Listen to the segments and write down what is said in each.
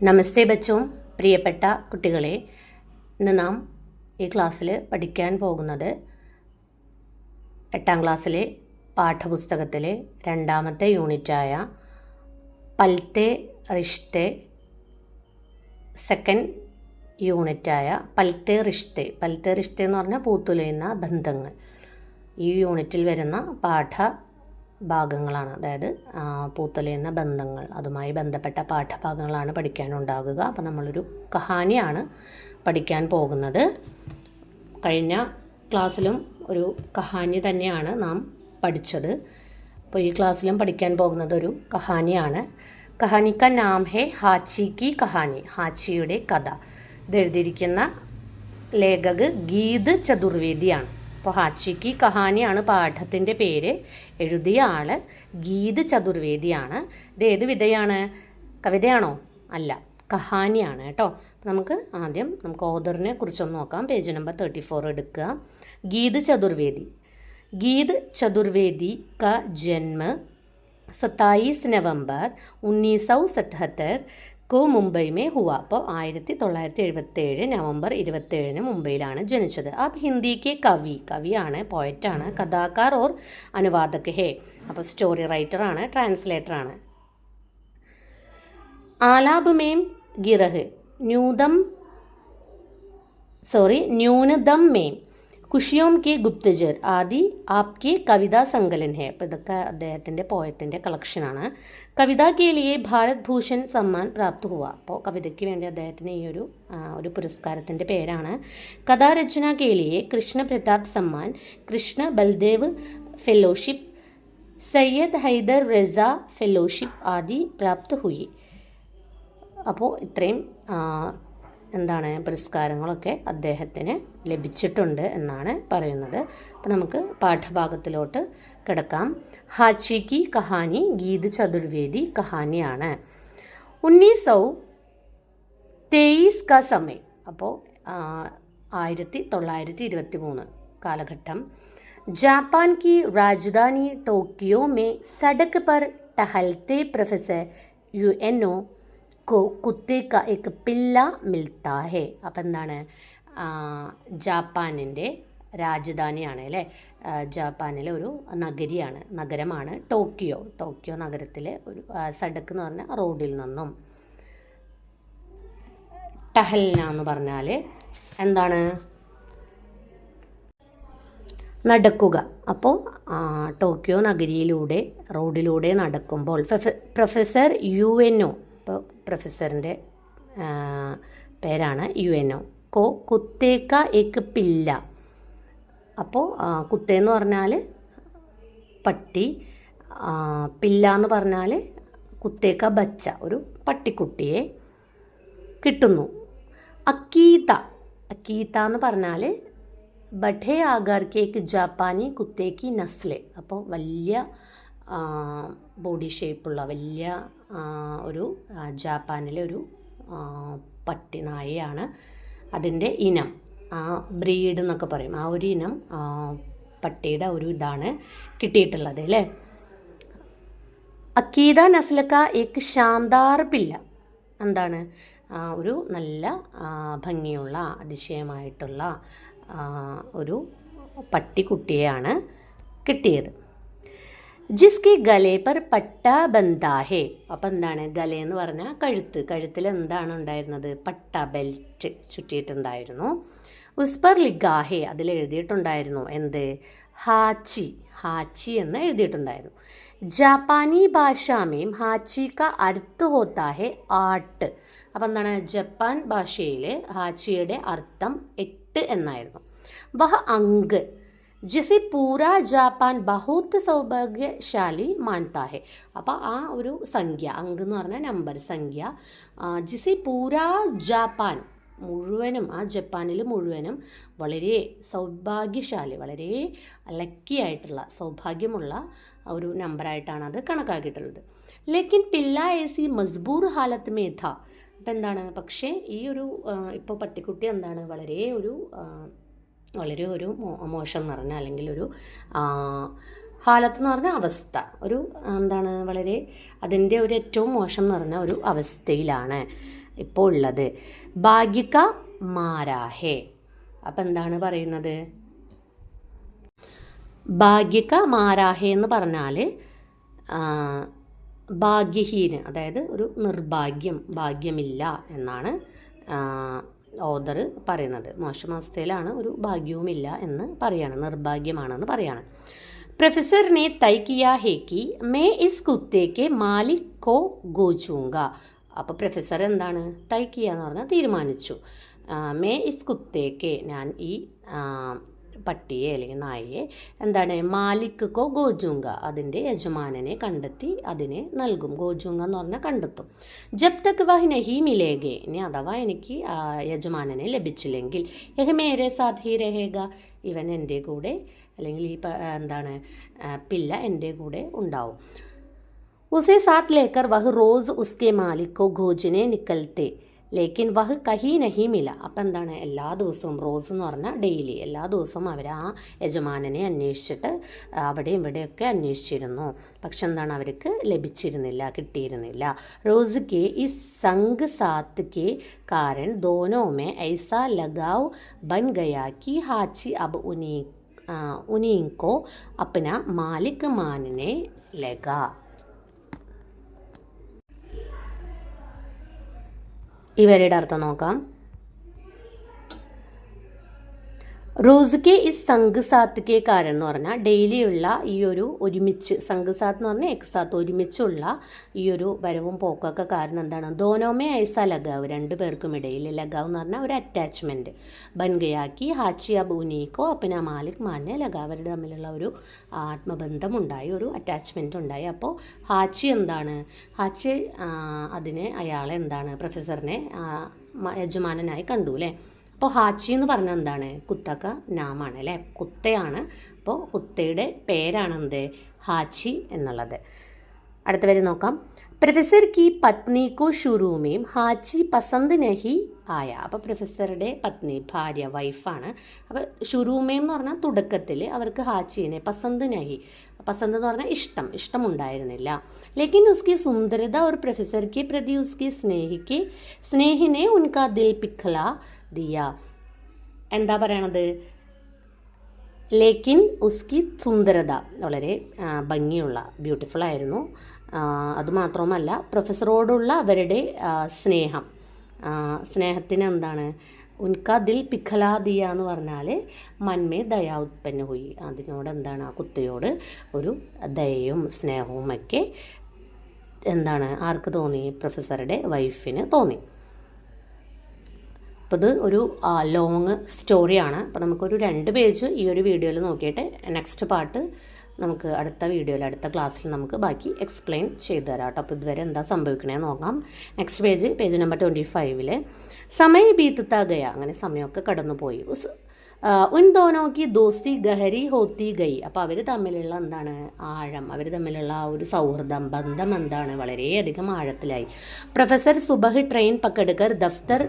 നമസ്തേ ബച്ചോ, പ്രിയപ്പെട്ട കുട്ടികളെ. ഇന്ന് നാം ഈ ക്ലാസ്സിൽ പഠിക്കാൻ പോകുന്നത് 8ാം ക്ലാസ്സിലെ പാഠപുസ്തകത്തിലെ 2ാമത്തെ യൂണിറ്റായ പൽത്തെ റിഷ്തെ, സെക്കൻഡ് യൂണിറ്റായ പൽത്തെ റിഷ്തെ. പൽത്തെ റിഷ്തെ എന്ന് പറഞ്ഞാൽ പൂത്തുലയുന്ന ബന്ധങ്ങൾ. ഈ യൂണിറ്റിൽ വരുന്ന പാഠഭാഗങ്ങളാണ്, അതായത് പൂത്തുലയുന്ന ബന്ധങ്ങൾ, അതുമായി ബന്ധപ്പെട്ട പാഠഭാഗങ്ങളാണ് പഠിക്കാനുണ്ടാകുക. അപ്പോൾ നമ്മളൊരു കഹാനിയാണ് പഠിക്കാൻ പോകുന്നത്. കഴിഞ്ഞ ക്ലാസ്സിലും ഒരു കഹാനി തന്നെയാണ് നാം പഠിച്ചത്. അപ്പോൾ ഈ ക്ലാസ്സിലും പഠിക്കാൻ പോകുന്നത് ഒരു കഹാനിയാണ്. കഹാനി കാ നാം ഹേ ഹാച്ചി കി കഹാനി, ഹാച്ചിയുടെ കഥ. ഇത് എഴുതിയിരിക്കുന്ന ലേഖക് ഗീത് ചതുർവേദിയാണ്. അപ്പോൾ ഹാച്ചി കി കഹാനിയാണ് പാഠത്തിൻ്റെ പേര്. എഴുതിയ ആൾ ഗീത് ചതുർവേദിയാണ്. ഇത് ഏത് വിധയാണ്? കവിതയാണോ? അല്ല, കഹാനിയാണ് കേട്ടോ. നമുക്ക് ഓഥറിനെ കുറിച്ചൊന്ന് നോക്കാം. പേജ് നമ്പർ 34 എടുക്കുക. ഗീത് ചതുർവേദി. ഗീത് ചതുർവേദി का जन्म 27 नवंबर 1977 को മുംബൈ में हुआ. അപ്പോൾ 1977 നവംബർ 27 മുംബൈയിലാണ് ജനിച്ചത്. അപ്പോൾ ഹിന്ദിക്ക് കവിയാണ്, പോയറ്റാണ്, കഥാകാർ ഓർ അനുവാദക് ഹേ. അപ്പോൾ സ്റ്റോറി റൈറ്ററാണ്, ട്രാൻസ്ലേറ്ററാണ്. ആലാപ് മേം ഗിറഹ് ന്യൂനതം മേം ഖുഷിയോം കെ ഗുപ്തജർ ആദി ആപ്കെ കവിതാ സങ്കലൻ ഹെ. അപ്പോൾ ഇതൊക്കെ അദ്ദേഹത്തിൻ്റെ പോയത്തിൻ്റെ കളക്ഷനാണ്. കവിത കെ ലിയെ ഭാരത് ഭൂഷൺ സമ്മാൻ പ്രാപ്ത് ഹുവ. അപ്പോൾ കവിതയ്ക്ക് വേണ്ടി അദ്ദേഹത്തിന് ഈ ഒരു പുരസ്കാരത്തിൻ്റെ പേരാണ്. കഥാരചന കെ ലിയെ കൃഷ്ണ പ്രതാപ് സമ്മാൻ, കൃഷ്ണ ബൽദേവ് ഫെലോഷിപ്പ്, സയ്യദ് ഹൈദർ റസ ഫെലോഷിപ്പ് ആദി പ്രാപ്ത് ഹുയി. അപ്പോൾ ഇത്രയും പുരസ്കാരങ്ങളൊക്കെ അദ്ദേഹത്തിന് ലഭിച്ചിട്ടുണ്ട് എന്നാണ് പറയുന്നത്. അപ്പോൾ നമുക്ക് പാഠഭാഗത്തിലോട്ട് കിടക്കാം. ഹാച്ചി കി കഹാനി ഗീത് ചതുർവേദി കഹാനിയാണ്. 1923 का समय. അപ്പോൾ 1923 കാലഘട്ടം. जापान की राजधानी टोक्यो में सड़क पर टहलते प्रोफेसर यूएनओ കുത്തേ കാ ഏക് പില്ല മിൽത്താ ഹേ. അപ്പം എന്താണ്? ജാപ്പാനിൻ്റെ രാജധാനിയാണ് അല്ലേ, ജാപ്പാനിലെ ഒരു നഗരമാണ് ടോക്കിയോ നഗരത്തിലെ ഒരു സഡക്ക് എന്ന് പറഞ്ഞാൽ റോഡിൽ നിന്നും. ടഹൽന എന്ന് പറഞ്ഞാൽ എന്താണ്? നടക്കുക. അപ്പോൾ ടോക്കിയോ നഗരിയിലൂടെ റോഡിലൂടെ നടക്കുമ്പോൾ പ്രൊഫസർ യുഎൻഒ, ഇപ്പോൾ പ്രൊഫസറിൻ്റെ പേരാണ് യുഎൻഒ, കുത്തേക്ക ഏക്ക് പില്ല. അപ്പോൾ കുത്തേ എന്ന് പറഞ്ഞാൽ പട്ടി, പില്ല എന്ന് പറഞ്ഞാൽ കുത്തേക്ക ബച്ച, ഒരു പട്ടിക്കുട്ടിയെ കിട്ടുന്നു. അക്കീത എന്ന് പറഞ്ഞാൽ ബഠേ ആകാർ കേക്ക് ജാപ്പാനി കുത്തേക്ക് നസ്ലെ. അപ്പോൾ വലിയ ബോഡി ഷേപ്പുള്ള വലിയ ഒരു ജാപ്പാനിലെ ഒരു പട്ടി നായയാണ്. അതിൻ്റെ ഇനം, ബ്രീഡ് എന്നൊക്കെ പറയും, ആ ഒരു ഇനം പട്ടിയുടെ ഒരു ഇതാണ് കിട്ടിയിട്ടുള്ളത് അല്ലേ. അക്കീദ നസ്ലക്ക ഏക്ക് ഷാന്താർ പില്ല. എന്താണ്? ഒരു നല്ല ഭംഗിയുള്ള അതിശയമായിട്ടുള്ള ഒരു പട്ടിക്കുട്ടിയെയാണ് കിട്ടിയത്. ജിസ്കി ഗലെ പർ പട്ട ബന്ധാഹേ. അപ്പം എന്താണ്? ഗല എന്ന് പറഞ്ഞാൽ കഴുത്തിൽ എന്താണ് ഉണ്ടായിരുന്നത്? പട്ട, ബെൽറ്റ് ചുറ്റിയിട്ടുണ്ടായിരുന്നു. ഉസ്പർ ലിഗാഹേ, അതിൽ എഴുതിയിട്ടുണ്ടായിരുന്നു എന്ത്? ഹാച്ചി എന്ന് എഴുതിയിട്ടുണ്ടായിരുന്നു. ജാപ്പാനി ഭാഷാമേം ഹാച്ചി കാ അർത്ഥ ഹോത്താ ഹേ ആട്ട്. അപ്പം എന്താണ്? ജപ്പാൻ ഭാഷയിൽ ഹാച്ചിയുടെ അർത്ഥം 8 എന്നായിരുന്നു. വഹ അങ്ക് ജിസെ പൂരാ ജാപ്പാൻ ബഹുത് സൗഭാഗ്യശാലി മാൻതാ ഹെ. അപ്പോൾ ആ ഒരു സംഖ്യ, അങ്ക് എന്ന് പറഞ്ഞാൽ നമ്പർ, സംഖ്യ. ജിസെ പൂരാ ജാപ്പാൻ മുഴുവനും, ആ ജപ്പാനിൽ മുഴുവനും വളരെ സൗഭാഗ്യശാലി, വളരെ ലക്കിയായിട്ടുള്ള, സൗഭാഗ്യമുള്ള ഒരു നമ്പറായിട്ടാണ് അത് കണക്കാക്കിയിട്ടുള്ളത്. ലേക്കിൻ പില്ല ഏസി മസ്ബൂർ ഹാലത്ത് മേ ഥാ. അപ്പം എന്താണ്? പക്ഷേ ഈ ഒരു ഇപ്പോൾ പട്ടിക്കുട്ടി എന്താണ്? വളരെ ഒരു മോശം നിറഞ്ഞ, അല്ലെങ്കിൽ ഒരു ഹാലത്ത് എന്ന് പറഞ്ഞ അവസ്ഥ, വളരെ അതിൻ്റെ ഒരു ഏറ്റവും മോശം നിറഞ്ഞ ഒരു അവസ്ഥയിലാണ്. ഇപ്പോൾ ഉള്ളത്. ഭാഗ്യക മാരാഹേ. അപ്പം എന്താണ് പറയുന്നത്? ഭാഗ്യക മാരാഹേ എന്ന് പറഞ്ഞാൽ ഭാഗ്യഹീന്, അതായത് ഒരു നിർഭാഗ്യം, ഭാഗ്യമില്ല എന്നാണ് ഓദർ പറയുന്നത്. മോശം അവസ്ഥയിലാണ്, ഒരു ഭാഗ്യവുമില്ല എന്ന് പറയാണ്, നിർഭാഗ്യമാണെന്ന് പറയാണ്. പ്രൊഫസർ ने तय किया है कि मैं इस कुत्ते के मालिक को गोचूंगा. അപ്പോൾ പ്രൊഫസർ എന്താണ് തൈ കിയ എന്ന് പറഞ്ഞാൽ തീരുമാനിച്ചു. മേ ഇസ് കുത്തേക്ക്, ഞാൻ ഈ പട്ടിയെ അല്ലെങ്കിൽ നായയെ എന്താണ് മാലിക് കോ ഗോജൂങ്ക, അതിൻ്റെ യജമാനനെ കണ്ടെത്തി അതിനെ നൽകും. ഗോജൂങ്ക എന്ന് പറഞ്ഞാൽ കണ്ടെത്തും. ജബ് തക് വഹ് നഹി മിലേഗെ, ഇനി അഥവാ എനിക്ക് യജമാനനെ ലഭിച്ചില്ലെങ്കിൽ യഹ് മേരെ സാഥ് ഹി രഹേഗ, ഇവൻ എൻ്റെ കൂടെ അല്ലെങ്കിൽ ഈ എന്താണ് പില്ല എൻ്റെ കൂടെ ഉണ്ടാവും. ഉസേ സാത്ത് ലേക്കർ വഹ് റോസ് ഉസ്കെ മാലിക് കോ ഖോജനെ നിക്കൽത്തെ ലേക്കിൻ വഹ് കഹി നഹി മില. അപ്പം എന്താണ് എല്ലാ ദിവസവും, റോസ് എന്ന് പറഞ്ഞാൽ ഡെയിലി, എല്ലാ ദിവസവും അവർ ആ യജമാനനെ അന്വേഷിച്ചിട്ട് അവിടെയും ഇവിടെയൊക്കെ അന്വേഷിച്ചിരുന്നു. പക്ഷെ എന്താണ് അവർക്ക് ലഭിച്ചിരുന്നില്ല, കിട്ടിയിരുന്നില്ല. റോസ് കെ ഈ സംഗ് സാത്ത് കെ കാരൻ ദോനോ മേ ഐസാ ലഗാവ് ബൻ ഗയാ കി ഹാച്ചി അബ് उन्हीं को अपना मालिक मानने लगा. ഇവരുടെ അർത്ഥം നോക്കാം. റോസ് കെ ഇസ് സംഗ് സാത്ത് കെ കാരൻ എന്ന് പറഞ്ഞാൽ ഡെയിലിയുള്ള ഈ ഒരു ഒരുമിച്ച്, സംഗ് സാത്ത് എന്ന് പറഞ്ഞാൽ എക് സാത്ത്, ഒരുമിച്ചുള്ള ഈ ഒരു വരവും പോക്കൊക്കെ കാരണം എന്താണ്? ദോനോമേ ഐസ ലഗാവ്, രണ്ടു പേർക്കും ഇടയിൽ, ലഗാവ് എന്ന് പറഞ്ഞാൽ ഒരു അറ്റാച്ച്മെൻറ്റ്, ബൻഗയാക്കി ഹാച്ചി അബ് ഉനീക്കോ അപ്പന മാലിക് മാനെ ലഗാവ്, അവരുടെ തമ്മിലുള്ള ഒരു ആത്മബന്ധം ഉണ്ടായി, ഒരു അറ്റാച്ച്മെൻറ്റ് ഉണ്ടായി. അപ്പോൾ ഹാച്ചി എന്താണ്? ഹാച്ചി അതിനെ, അയാളെ എന്താണ്, പ്രൊഫസറിനെ യജമാനനായി കണ്ടു അല്ലേ. അപ്പോൾ ഹാച്ചി എന്ന് പറഞ്ഞാൽ എന്താണ്? കുത്തക്ക നാമാണ് അല്ലേ, കുത്തയാണ്. അപ്പോൾ കുത്തയുടെ പേരാണ് എന്ത്? ഹാച്ചി എന്നുള്ളത്. അടുത്ത വരെ നോക്കാം. പ്രൊഫസർ കി പത്നി കോ ഷുറൂമേം ഹാച്ചി പസന്ത് നഹി ആയ. അപ്പോൾ പ്രൊഫസറുടെ പത്നി, ഭാര്യ, വൈഫാണ്. അപ്പോൾ ഷുറൂമേം എന്ന് പറഞ്ഞാൽ തുടക്കത്തിൽ അവർക്ക് ഹാച്ചിനെ പസന്ത് നഹി, പസന്ത് എന്ന് പറഞ്ഞാൽ ഇഷ്ടമുണ്ടായിരുന്നില്ല. ലേക്കിൻ ഉസ്കി സുന്ദരത और പ്രൊഫസർ के प्रति उसकी स्नेह ने उनका दिल पिघला दिया. എന്താ പറയണത്? ലേക്കിൻ ഉസ്കി സുന്ദരത, വളരെ ഭംഗിയുള്ള, ബ്യൂട്ടിഫുൾ ആയിരുന്നു. അതുമാത്രമല്ല പ്രൊഫസറോടുള്ള അവരുടെ സ്നേഹത്തിന് എന്താണ്? ഉൻകാ ദിൽ പിഘലാ ദിയ എന്ന് പറഞ്ഞാൽ മന്മേ ദയ ഉത്പന്ന ഹുയി, അതിനോട് എന്താണ്? ആ കുത്തിയോട് ഒരു ദയയും സ്നേഹവും ഒക്കെ എന്താണ് ആർക്ക് തോന്നി? പ്രൊഫസറുടെ വൈഫിന് തോന്നി. അപ്പോൾ ഇത് ഒരു ലോങ് സ്റ്റോറിയാണ്. അപ്പോൾ നമുക്കൊരു 2 പേജ് ഈ ഒരു വീഡിയോയിൽ നോക്കിയിട്ട് നെക്സ്റ്റ് പാർട്ട് നമുക്ക് അടുത്ത വീഡിയോയിൽ, അടുത്ത ക്ലാസ്സിൽ നമുക്ക് ബാക്കി എക്സ്പ്ലെയിൻ ചെയ്തു തരാം കേട്ടോ. അപ്പോൾ ഇതുവരെ എന്താ സംഭവിക്കണേന്ന് നോക്കാം. നെക്സ്റ്റ് പേജ് നമ്പർ 25 സമയ ബീത്തത്താ ഗയ, അങ്ങനെ സമയമൊക്കെ കടന്നുപോയി. ഉൻ ദോനോ കി ദോസ്തി ഗഹരി ഹോത്തി ഗയി. അപ്പോൾ അവർ തമ്മിലുള്ള എന്താണ് ആഴം, അവർ തമ്മിലുള്ള ആ ഒരു സൗഹൃദം, ബന്ധം എന്താണ് വളരെയധികം ആഴത്തിലായി. പ്രൊഫസർ സുബഹ് ട്രെയിൻ പക്കടുക്കർ ദഫ്തർ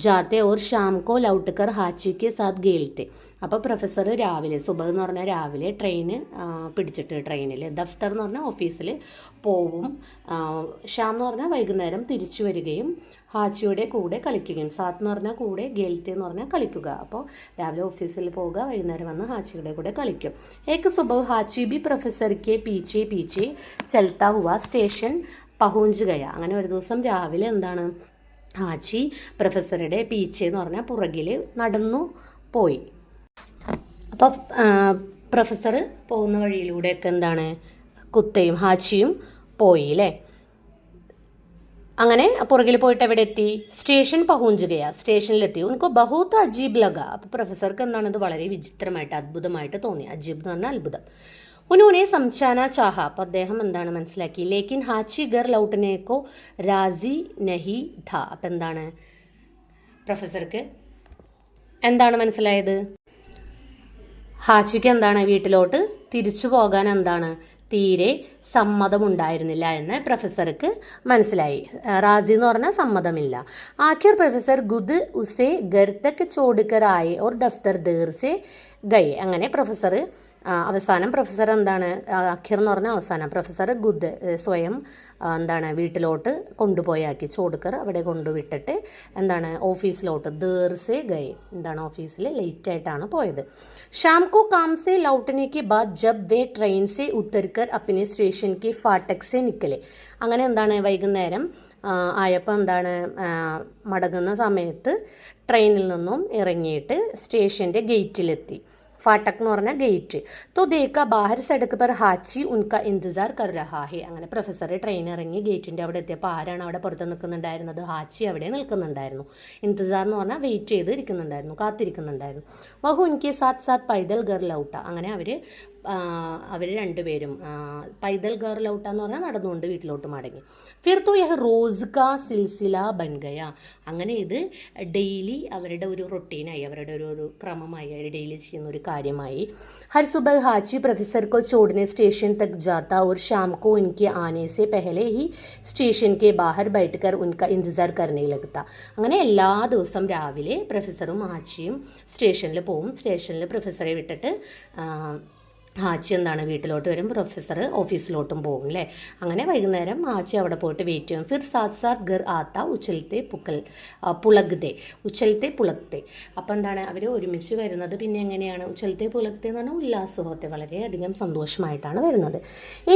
ജാത്തെ ഓർ ഷാം കോ ലൗട്ട്കർ ഹാച്ചി കെ സാത്ത് ഗേൽത്തെ. അപ്പോൾ പ്രൊഫസർ രാവിലെ, സുബഹ് എന്ന് പറഞ്ഞാൽ രാവിലെ ട്രെയിന് പിടിച്ചിട്ട് ട്രെയിനിൽ, ദഫ്തർ എന്ന് പറഞ്ഞാൽ ഓഫീസിൽ പോവും, ഷാം എന്ന് പറഞ്ഞാൽ വൈകുന്നേരം തിരിച്ചു വരികയും ഹാച്ചിയുടെ കൂടെ കളിക്കുകയും, സാത്ത് എന്ന് പറഞ്ഞാൽ കൂടെ, ഗേൽത്തെ എന്ന് പറഞ്ഞാൽ കളിക്കുക. അപ്പോൾ രാവിലെ ഓഫീസിൽ പോവുക, വൈകുന്നേരം വന്ന് ഹാച്ചിയുടെ കൂടെ കളിക്കും. ഏക് സുബഹ് ഹാച്ചി ബി പ്രൊഫസർ കെ പീച്ചെ ചൽത്താ ഹുവ സ്റ്റേഷൻ പഹുഞ്ച് ഗയ. അങ്ങനെ ഒരു ദിവസം രാവിലെ എന്താണ് ഹാച്ചി പ്രൊഫസറുടെ പീച്ചെ എന്ന് പറഞ്ഞാൽ പുറകിൽ നടന്നു പോയി. അപ്പോൾ പ്രൊഫസർ പോകുന്ന വഴിയിലൂടെയൊക്കെ എന്താണ് കുത്തയും ഹാച്ചിയും പോയി അല്ലേ. അങ്ങനെ പുറകിൽ പോയിട്ട് എവിടെ എത്തി? സ്റ്റേഷൻ പഹുഞ്ചുകയാ, സ്റ്റേഷനിലെത്തി. ഉनको बहुत अजीब लगा. അപ്പോൾ പ്രൊഫസർക്ക് എന്താണ് ഇത് വളരെ വിചിത്രമായിട്ട്, അത്ഭുതമായിട്ട് തോന്നി. അജീബ് എന്ന് പറഞ്ഞാൽ അത്ഭുതം. ഉन्होंने समझाना चाहा, അപ്പോൾ അദ്ദേഹം എന്താണ് മനസ്സിലാക്കി. ലേക്കിൻ ഹാച്ചി ഗർ ലൗട്ടനെ കോ രാസി നഹി ഥാ. അപ്പം എന്താണ് പ്രൊഫസർക്ക് എന്താണ് മനസ്സിലായത്? ഹാച്ചിക്ക് എന്താണ് വീട്ടിലോട്ട് തിരിച്ചു പോകാൻ എന്താണ് തീരെ സമ്മതമുണ്ടായിരുന്നില്ല എന്ന് പ്രൊഫസർക്ക് മനസ്സിലായി. റാസി എന്ന് പറഞ്ഞാൽ സമ്മതമില്ല. ആഖിർ പ്രൊഫസർ ഗുദ് ഉസേ ഗർ തക് ചോടിക്കർ ആയെ ഓർ ദഫ്തർ ദേർ സെ ഗയെ. അങ്ങനെ പ്രൊഫസർ അവസാനം പ്രൊഫസർ എന്താണ്, അഖിർ എന്ന് പറഞ്ഞാൽ അവസാനം, പ്രൊഫസർ ഗുദ് സ്വയം എന്താണ് വീട്ടിലോട്ട് കൊണ്ടുപോയാക്കി, ചോടുക്കർ അവിടെ കൊണ്ടുവിട്ടിട്ട് എന്താണ് ഓഫീസിലോട്ട് ദേർസെ ഗയെ, എന്താണ് ഓഫീസിൽ ലേറ്റായിട്ടാണ് പോയത്. शाम को काम से लौटने के बाद जब वे ट्रेन से उतरकर अपने സ്റ്റേഷൻ के फाटक से निकले, അങ്ങനെ എന്താണ് വൈകുന്നേരം ആയപ്പോൾ എന്താണ് മടങ്ങുന്ന സമയത്ത് ട്രെയിനിൽ നിന്നും ഇറങ്ങിയിട്ട് സ്റ്റേഷൻ്റെ ഗേറ്റിലെത്തി. ഫാട്ടക് എന്ന് പറഞ്ഞാൽ ഗേറ്റ്. तो देखा बाहर सड़क पर हाची उनका इंतजार कर रहा है. അങ്ങനെ പ്രൊഫസർ ട്രെയിൻ ഇറങ്ങി ഗേറ്റിൻ്റെ അവിടെ എത്തിയപ്പോൾ ആരാണ് അവിടെ പുറത്ത് നിൽക്കുന്നുണ്ടായിരുന്നത്? ഹാച്ചി അവിടെ നിൽക്കുന്നുണ്ടായിരുന്നു. ഇന്തസാർ എന്ന് പറഞ്ഞാൽ വെയിറ്റ് ചെയ്ത് ഇരിക്കുന്നുണ്ടായിരുന്നു, കാത്തിരിക്കുന്നുണ്ടായിരുന്നു. വഹു ഉൻകെ സാത്ത് സാത്ത് പൈദൽ ഗർ ലൗട്ട. അങ്ങനെ അവർ രണ്ടുപേരും പൈദൽ ഗർ ലൗട്ട എന്ന് പറഞ്ഞാൽ നടന്നുകൊണ്ട് വീട്ടിലോട്ട് മടങ്ങി. ഫിർ തോ യഹ് റോസ് കാ സിൽസില ബൻ ഗയ. അങ്ങനെ ഇത് ഡെയിലി അവരുടെ ഒരു റൊട്ടീനായി, അവരുടെ ഒരു ക്രമമായി, അവർ ഡെയിലി ചെയ്യുന്ന ഒരു കാര്യമായി. हर सुबह हाची प्रोफेसर को छोड़ने स्टेशन तक जाता और शाम को उनके आने से पहले ही സ്റ്റേഷൻ के बाहर बैठकर उनका इंतज़ार करने लगता. അങ്ങനെ എല്ലാ ദിവസം രാവിലെ പ്രൊഫസറും ആച്ചിയും സ്റ്റേഷനിൽ പോവും. സ്റ്റേഷനിൽ പ്രൊഫസറെ വിട്ടിട്ട് ആച്ചി എന്താണ് വീട്ടിലോട്ട് വരും, പ്രൊഫസർ ഓഫീസിലോട്ടും പോകും അല്ലേ. അങ്ങനെ വൈകുന്നേരം ആച്ചി അവിടെ പോയിട്ട് വെയിറ്റ് ചെയ്യും. ഫിർ സാത്ത് സാത്ത് ഗർ ആത്ത ഉച്ചലത്തെ പുളഗ്തെ, ഉച്ചലത്തെ പുളഗ്തെ. അപ്പം എന്താണ് അവർ ഒരുമിച്ച് വരുന്നത് പിന്നെ എങ്ങനെയാണ്? ഉച്ചലത്തെ പുളഗ്തെ എന്ന് പറഞ്ഞാൽ ഉല്ലാസത്തെ, വളരെയധികം സന്തോഷമായിട്ടാണ് വരുന്നത്.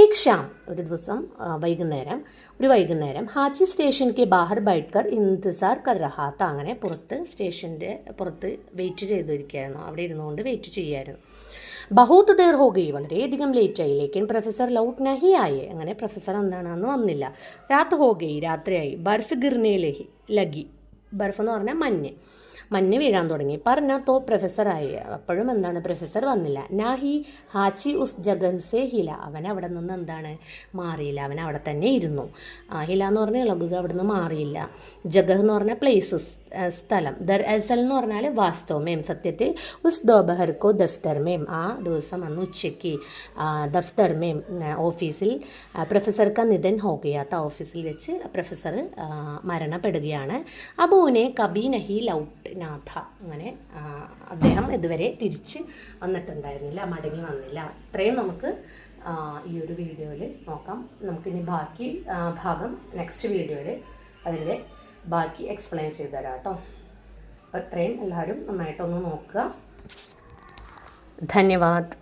ഏക് ഷാം, ഒരു ദിവസം വൈകുന്നേരം ഹാച്ചി സ്റ്റേഷൻ കെ ബാഹർ ബൈഠ്കർ ഇന്തസാർ കർ രഹാത്ത. അങ്ങനെ സ്റ്റേഷൻ്റെ പുറത്ത് വെയിറ്റ് ചെയ്തിരിക്കുകയായിരുന്നു, അവിടെ ഇരുന്നുകൊണ്ട് വെയിറ്റ് ചെയ്യായിരുന്നു. ബഹുത് ദേർ ഹോ ഗയി, വളരെയധികം ലേറ്റായി. ലേക്കിൻ പ്രൊഫസർ ലൗട്ട് നഹി ആയേ. അങ്ങനെ പ്രൊഫസർ എന്താണെന്ന് വന്നില്ല. രാത് ഹോ ഗയി, രാത്രിയായി. ബർഫ് ഗിർനെ ലഗി, ബർഫ് എന്ന് പറഞ്ഞാൽ മഞ്ഞ് വീഴാൻ തുടങ്ങി. പറഞ്ഞ തോ പ്രൊഫസറായി, അപ്പോഴും എന്താണ് പ്രൊഫസർ വന്നില്ല. നാഹി ഹാച്ചി ഉസ് ജഗഹ് സെ ഹില, അവൻ അവിടെ നിന്ന് എന്താണ് മാറിയില്ല, അവൻ അവിടെ തന്നെ ഇരുന്നു. ഹില എന്ന് പറഞ്ഞാൽ ഇളകുക, അവിടെ നിന്ന് മാറിയില്ല. ജഗഹ് എന്ന് പറഞ്ഞാൽ പ്ലേസസ്, സ്ഥലം. ദർ അസൽ എന്ന് പറഞ്ഞാൽ വാസ്തവമേം, സത്യത്തിൽ. ഉസ് ദോബഹർക്കോ ദഫ്തർമേം, ആ ദിവസം അന്ന് ഉച്ചയ്ക്ക് ദഫ്തർമേം ഓഫീസിൽ പ്രൊഫസർക്ക് നിധൻ ഹോഗയാത്ത, ഓഫീസിൽ വെച്ച് പ്രൊഫസർ മരണപ്പെടുകയാണ്. അബൂനെ കബി നഹി ലൗട്ട് നാഥ, അങ്ങനെ അദ്ദേഹം ഇതുവരെ തിരിച്ച് വന്നിട്ടുണ്ടായിരുന്നില്ല, മടങ്ങി വന്നില്ല. ഇത്രയും നമുക്ക് ഈ ഒരു വീഡിയോയിൽ നോക്കാം. നമുക്കിനി ബാക്കി ഭാഗം നെക്സ്റ്റ് വീഡിയോയിൽ അതിൻ്റെ ബാക്കി എക്സ്പ്ലെയിൻ ചെയ്തു തരാം കേട്ടോ. അപ്പോൾ ഇത്രയും എല്ലാവരും നന്നായിട്ടൊന്ന് നോക്കുക. ധന്യവാദ്.